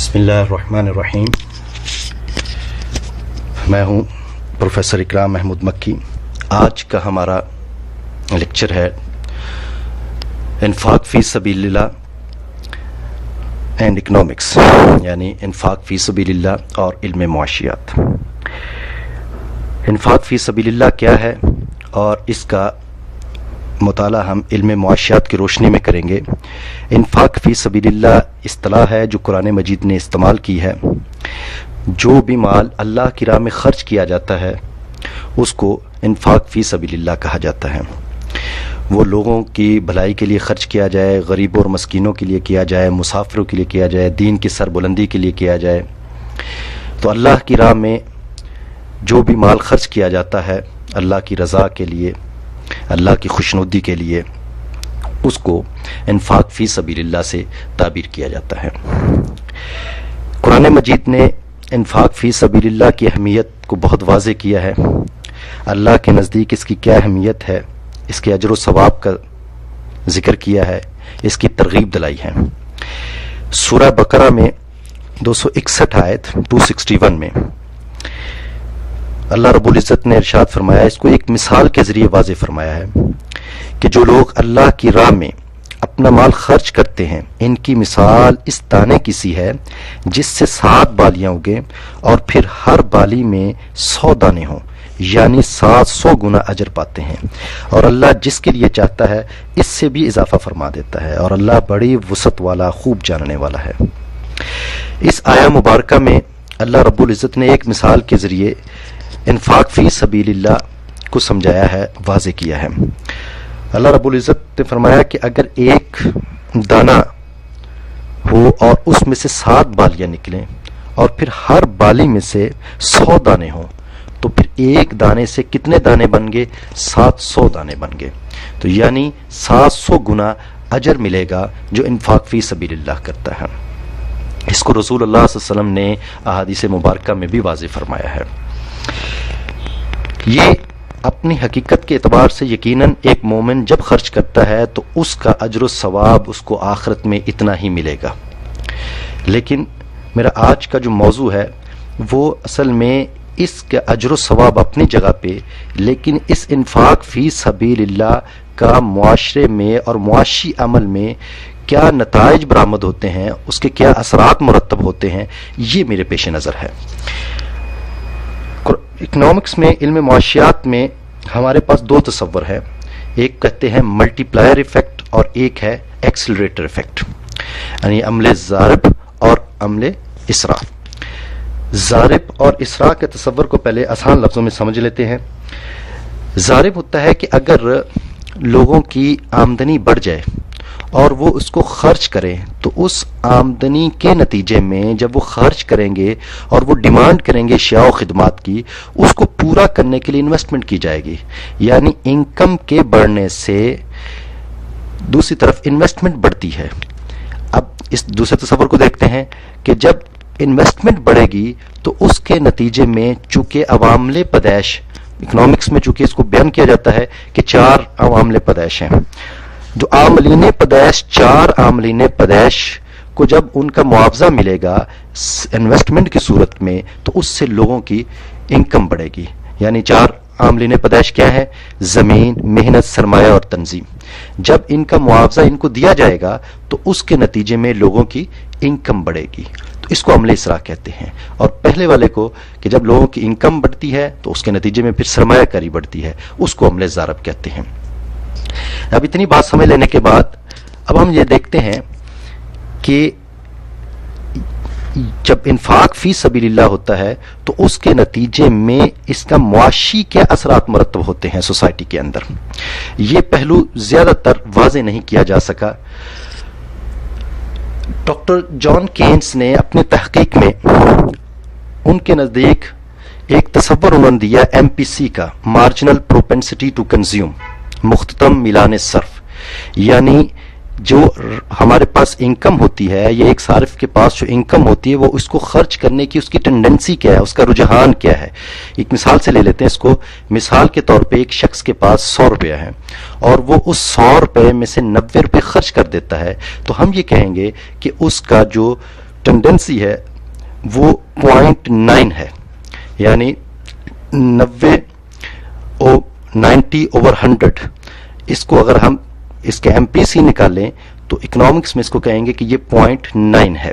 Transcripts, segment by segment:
بسم اللہ الرحمن الرحیم. میں ہوں پروفیسر اکرام محمود مکی. آج کا ہمارا لیکچر ہے انفاق فی سبیل اللہ اینڈ اکنامکس، یعنی انفاق فی سبیل اللہ اور علم معاشیات. انفاق فی سبیل اللہ کیا ہے اور اس کا مطالعہ ہم علم معاشیات کی روشنی میں کریں گے. انفاق فی سبیل اللہ اصطلاح ہے جو قرآن مجید نے استعمال کی ہے. جو بھی مال اللہ کی راہ میں خرچ کیا جاتا ہے اس کو انفاق فی سبیل اللہ کہا جاتا ہے. وہ لوگوں کی بھلائی کے لیے خرچ کیا جائے، غریبوں اور مسکینوں کے لیے کیا جائے، مسافروں کے لیے کیا جائے، دین کی سربلندی کے لیے کیا جائے. تو اللہ کی راہ میں جو بھی مال خرچ کیا جاتا ہے اللہ کی رضا کے لیے، اللہ کی خوشنودی کے لیے، اس کو انفاق فی سبیل اللہ سے تعبیر کیا جاتا ہے. قرآن مجید نے انفاق فی سبیل اللہ کی اہمیت کو بہت واضح کیا ہے. اللہ کے نزدیک اس کی کیا اہمیت ہے، اس کے اجر و ثواب کا ذکر کیا ہے، اس کی ترغیب دلائی ہے. سورہ بقرہ میں 261 آیت 261 میں اللہ رب العزت نے ارشاد فرمایا، اس کو ایک مثال کے ذریعے واضح فرمایا ہے کہ جو لوگ اللہ کی راہ میں اپنا مال خرچ کرتے ہیں ان کی مثال اس دانے کی سی ہے جس سے 7 بالیاں اگیں اور پھر ہر بالی میں 100 دانے ہوں، یعنی 700 گنا اجر پاتے ہیں. اور اللہ جس کے لیے چاہتا ہے اس سے بھی اضافہ فرما دیتا ہے، اور اللہ بڑی وسعت والا خوب جاننے والا ہے. اس آیہ مبارکہ میں اللہ رب العزت نے ایک مثال کے ذریعے انفاق فی سبیل اللہ کو سمجھایا ہے، واضح کیا ہے. اللہ رب العزت نے فرمایا کہ اگر ایک دانہ ہو اور اس میں سے 7 بالیاں نکلیں اور پھر ہر بالی میں سے 100 دانے ہوں تو پھر ایک دانے سے کتنے دانے بن گئے؟ 700 دانے بن گئے. تو یعنی 700 گنا اجر ملے گا جو انفاق فی سبیل اللہ کرتا ہے. اس کو رسول اللہ صلی اللہ علیہ وسلم نے احادیث مبارکہ میں بھی واضح فرمایا ہے. یہ اپنی حقیقت کے اعتبار سے یقیناً ایک مومن جب خرچ کرتا ہے تو اس کا اجر و ثواب اس کو آخرت میں اتنا ہی ملے گا. لیکن میرا آج کا جو موضوع ہے وہ اصل میں اس کا اجر و ثواب اپنی جگہ پہ، لیکن اس انفاق فی سبیل اللہ کا معاشرے میں اور معاشی عمل میں کیا نتائج برآمد ہوتے ہیں، اس کے کیا اثرات مرتب ہوتے ہیں، یہ میرے پیش نظر ہے. اکنامکس میں، علم معاشیات میں ہمارے پاس 2 تصور ہے. ایک کہتے ہیں ملٹی پلائر ایفیکٹ اور ایک ہے ایکسلریٹر ایفیکٹ، یعنی عمل ضارب اور عمل اسراء. ضارب اور اسراء کے تصور کو پہلے آسان لفظوں میں سمجھ لیتے ہیں. ضارب ہوتا ہے کہ اگر لوگوں کی آمدنی بڑھ جائے اور وہ اس کو خرچ کریں تو اس آمدنی کے نتیجے میں جب وہ خرچ کریں گے اور وہ ڈیمانڈ کریں گے اشیاء و خدمات کی، اس کو پورا کرنے کے لیے انویسٹمنٹ کی جائے گی. یعنی انکم کے بڑھنے سے دوسری طرف انویسٹمنٹ بڑھتی ہے. اب اس دوسرے تصور کو دیکھتے ہیں کہ جب انویسٹمنٹ بڑھے گی تو اس کے نتیجے میں چونکہ عوامل پیدائش، اکنامکس میں چونکہ اس کو بیان کیا جاتا ہے کہ 4 عوامل پیدائش ہیں، جو عاملین پیدائش 4 عاملین پیدائش کو جب ان کا معاوضہ ملے گا انویسٹمنٹ کی صورت میں تو اس سے لوگوں کی انکم بڑھے گی. یعنی 4 عاملین پیدائش کیا ہے؟ زمین، محنت، سرمایہ اور تنظیم. جب ان کا معاوضہ ان کو دیا جائے گا تو اس کے نتیجے میں لوگوں کی انکم بڑھے گی. تو اس کو عمل اسراء کہتے ہیں. اور پہلے والے کو کہ جب لوگوں کی انکم بڑھتی ہے تو اس کے نتیجے میں پھر سرمایہ کاری بڑھتی ہے، اس کو عمل ضارب کہتے ہیں. اب اتنی بات سمجھ لینے کے بعد اب ہم یہ دیکھتے ہیں کہ جب انفاق فی سبیل اللہ ہوتا ہے تو اس کے نتیجے میں اس کا معاشی کیا اثرات مرتب ہوتے ہیں سوسائٹی کے اندر. یہ پہلو زیادہ تر واضح نہیں کیا جا سکا. ڈاکٹر جان کینز نے اپنی تحقیق میں ان کے نزدیک ایک تصور انہوں نے دیا MPC کا، مارجنل پروپینسٹی ٹو کنزیوم، مختتم میلان صرف. یعنی جو ہمارے پاس انکم ہوتی ہے، یہ ایک صارف کے پاس جو انکم ہوتی ہے وہ اس کو خرچ کرنے کی اس کی ٹینڈنسی کیا ہے، اس کا رجحان کیا ہے. ایک مثال سے لے لیتے ہیں اس کو. مثال کے طور پہ ایک شخص کے پاس 100 روپیہ ہے اور وہ اس 100 روپے میں سے 90 روپے خرچ کر دیتا ہے، تو ہم یہ کہیں گے کہ اس کا جو ٹینڈنسی ہے وہ 0.9 ہے، یعنی 90/100 اس کو اگر ہم اس کے ایم پی سی نکالیں تو اکنامکس میں اس کو کہیں گے کہ یہ 0.9 ہے۔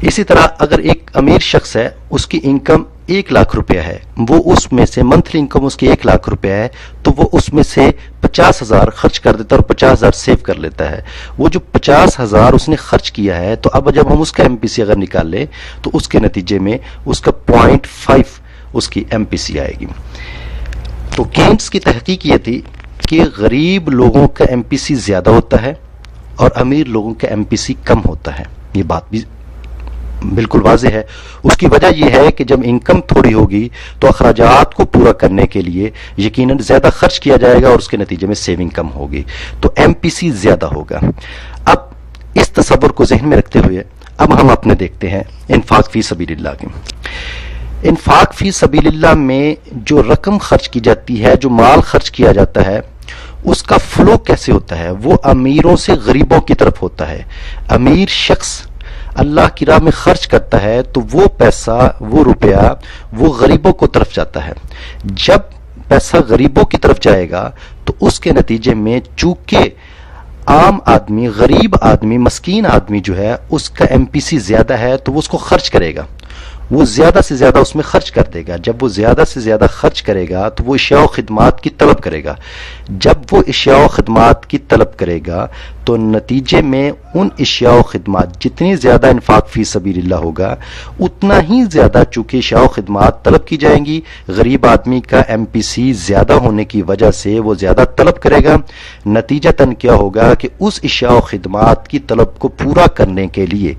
اسی طرح اگر ایک امیر شخص ہے، اس کی انکم 1 لاکھ روپیہ ہے، وہ اس میں سے منتھلی انکم اس کی 1 لاکھ روپیہ ہے، تو وہ اس میں سے 50,000 خرچ کر دیتا ہے اور 50,000 سیو کر لیتا ہے۔ وہ جو 50,000 اس نے خرچ کیا ہے، تو اب جب ہم اس کا ایم پی سی اگر نکال لیں تو اس کے نتیجے میں اس کا 0.5 اس کی ایم پی سی آئے گی۔ تو کینٹس کی تحقیق یہ تھی کہ غریب لوگوں کا ایم پی سی زیادہ ہوتا ہے اور امیر لوگوں کا ایم پی سی کم ہوتا ہے۔ یہ بات بھی بالکل واضح ہے۔ اس کی وجہ یہ ہے کہ جب انکم تھوڑی ہوگی تو اخراجات کو پورا کرنے کے لیے یقیناً زیادہ خرچ کیا جائے گا اور اس کے نتیجے میں سیونگ کم ہوگی، تو ایم پی سی زیادہ ہوگا۔ اب اس تصور کو ذہن میں رکھتے ہوئے اب ہم اپنے دیکھتے ہیں انفاق فی سبیل اللہ کی۔ انفاق فی سبیل اللہ میں جو رقم خرچ کی جاتی ہے، جو مال خرچ کیا جاتا ہے، اس کا فلو کیسے ہوتا ہے؟ وہ امیروں سے غریبوں کی طرف ہوتا ہے۔ امیر شخص اللہ کی راہ میں خرچ کرتا ہے تو وہ پیسہ، وہ روپیہ وہ غریبوں کو طرف جاتا ہے۔ جب پیسہ غریبوں کی طرف جائے گا تو اس کے نتیجے میں چونکہ عام آدمی، غریب آدمی، مسکین آدمی جو ہے اس کا ایم پی سی زیادہ ہے تو وہ اس کو خرچ کرے گا، وہ زیادہ سے زیادہ اس میں خرچ کر دے گا۔ جب وہ زیادہ سے زیادہ خرچ کرے گا تو وہ اشیاء و خدمات کی طلب کرے گا۔ جب وہ اشیاء و خدمات کی طلب کرے گا تو نتیجے میں ان اشیاء و خدمات، جتنی زیادہ انفاق فی سبیل اللہ ہوگا اتنا ہی زیادہ چونکہ اشیاء و خدمات طلب کی جائیں گی، غریب آدمی کا ایم پی سی زیادہ ہونے کی وجہ سے وہ زیادہ طلب کرے گا۔ نتیجتاً کیا ہوگا کہ اس اشیاء و خدمات کی طلب کو پورا کرنے کے لیے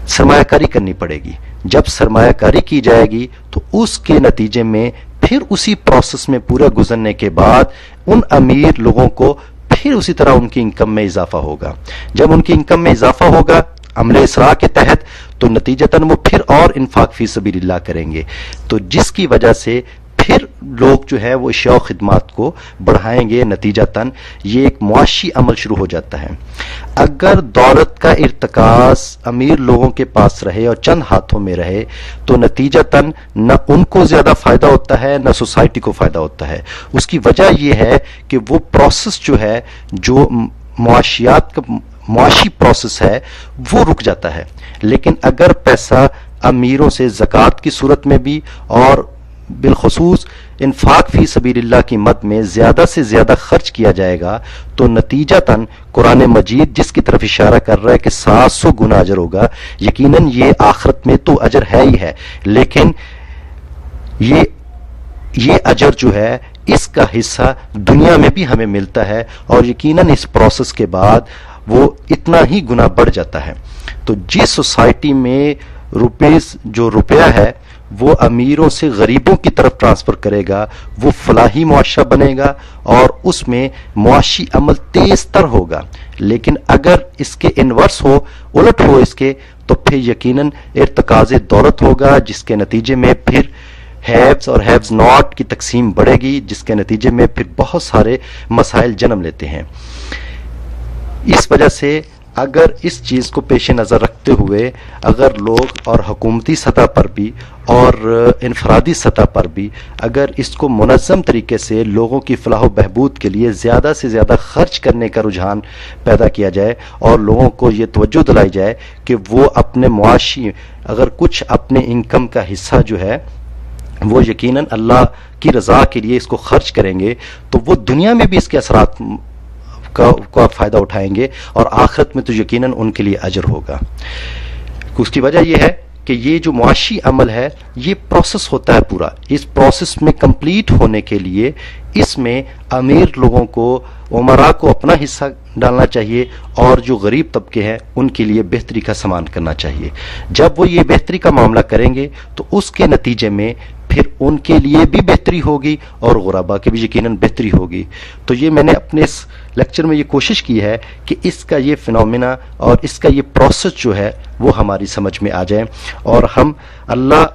سرمایہ کاری کرنی پڑے گی۔ جب سرمایہ کاری کی جائے گی تو اس کے نتیجے میں پھر اسی پروسیس میں پورا گزرنے کے بعد ان امیر لوگوں کو پھر اسی طرح ان کی انکم میں اضافہ ہوگا۔ جب ان کی انکم میں اضافہ ہوگا عمل اسراء کے تحت تو نتیجتاً وہ پھر اور انفاق فی سبیل اللہ کریں گے، تو جس کی وجہ سے پھر لوگ جو ہے وہ اشیاء و خدمات کو بڑھائیں گے۔ نتیجتاً یہ ایک معاشی عمل شروع ہو جاتا ہے۔ اگر دولت کا ارتکاز امیر لوگوں کے پاس رہے اور چند ہاتھوں میں رہے تو نتیجتاً نہ ان کو زیادہ فائدہ ہوتا ہے نہ سوسائٹی کو فائدہ ہوتا ہے۔ اس کی وجہ یہ ہے کہ وہ پروسیس جو ہے، جو معاشیات کا معاشی پروسیس ہے، وہ رک جاتا ہے۔ لیکن اگر پیسہ امیروں سے زکوٰۃ کی صورت میں بھی اور بالخصوص انفاق فی سبیل اللہ کی مد میں زیادہ سے زیادہ خرچ کیا جائے گا تو نتیجتاً قرآن مجید جس کی طرف اشارہ کر رہا ہے کہ 700 گنا اجر ہوگا، یقیناً یہ آخرت میں تو اجر ہے ہی ہے، لیکن یہ اجر جو ہے اس کا حصہ دنیا میں بھی ہمیں ملتا ہے اور یقیناً اس پروسیس کے بعد وہ اتنا ہی گنا بڑھ جاتا ہے۔ تو جس سوسائٹی میں جو روپیہ ہے وہ امیروں سے غریبوں کی طرف ٹرانسفر کرے گا، وہ فلاحی معاشرہ بنے گا اور اس میں معاشی عمل تیز تر ہوگا۔ لیکن اگر اس کے انورس ہو، الٹ ہو اس کے، تو پھر یقیناً ارتکاز دولت ہوگا، جس کے نتیجے میں پھر ہیوز اور ہیوز ناٹ کی تقسیم بڑھے گی، جس کے نتیجے میں پھر بہت سارے مسائل جنم لیتے ہیں۔ اس وجہ سے اگر اس چیز کو پیش نظر رکھتے ہوئے اگر لوگ اور حکومتی سطح پر بھی اور انفرادی سطح پر بھی اگر اس کو منظم طریقے سے لوگوں کی فلاح و بہبود کے لیے زیادہ سے زیادہ خرچ کرنے کا رجحان پیدا کیا جائے اور لوگوں کو یہ توجہ دلائی جائے کہ وہ اپنے معاشی اگر کچھ اپنے انکم کا حصہ جو ہے وہ یقیناً اللہ کی رضا کے لیے اس کو خرچ کریں گے، تو وہ دنیا میں بھی اس کے اثرات کا فائدہ اٹھائیں گے اور آخرت میں تو یقیناً ان کے لیے اجر ہوگا۔ اس کی وجہ یہ ہے کہ یہ جو معاشی عمل ہے یہ پروسیس ہوتا ہے پورا، اس پروسیس میں کمپلیٹ ہونے کے لیے اس میں امیر لوگوں کو، عمراء کو اپنا حصہ ڈالنا چاہیے اور جو غریب طبقے ہیں ان کے لیے بہتری کا سامان کرنا چاہیے۔ جب وہ یہ بہتری کا معاملہ کریں گے تو اس کے نتیجے میں پھر ان کے لیے بھی بہتری ہوگی اور غربا کی بھی یقیناً بہتری ہوگی۔ تو یہ میں نے اپنے اس لیکچر میں یہ کوشش کی ہے کہ اس کا یہ فنومینا اور اس کا یہ پروسیس جو ہے وہ ہماری سمجھ میں آ جائے اور ہم اللہ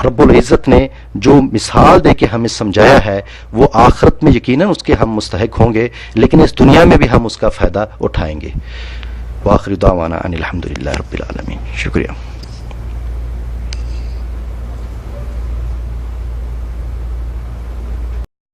رب العزت نے جو مثال دے کے ہمیں سمجھایا ہے وہ آخرت میں یقیناً اس کے ہم مستحق ہوں گے، لیکن اس دنیا میں بھی ہم اس کا فائدہ اٹھائیں گے۔ وآخر دعوانا ان الحمدللہ رب العالمین. شکریہ.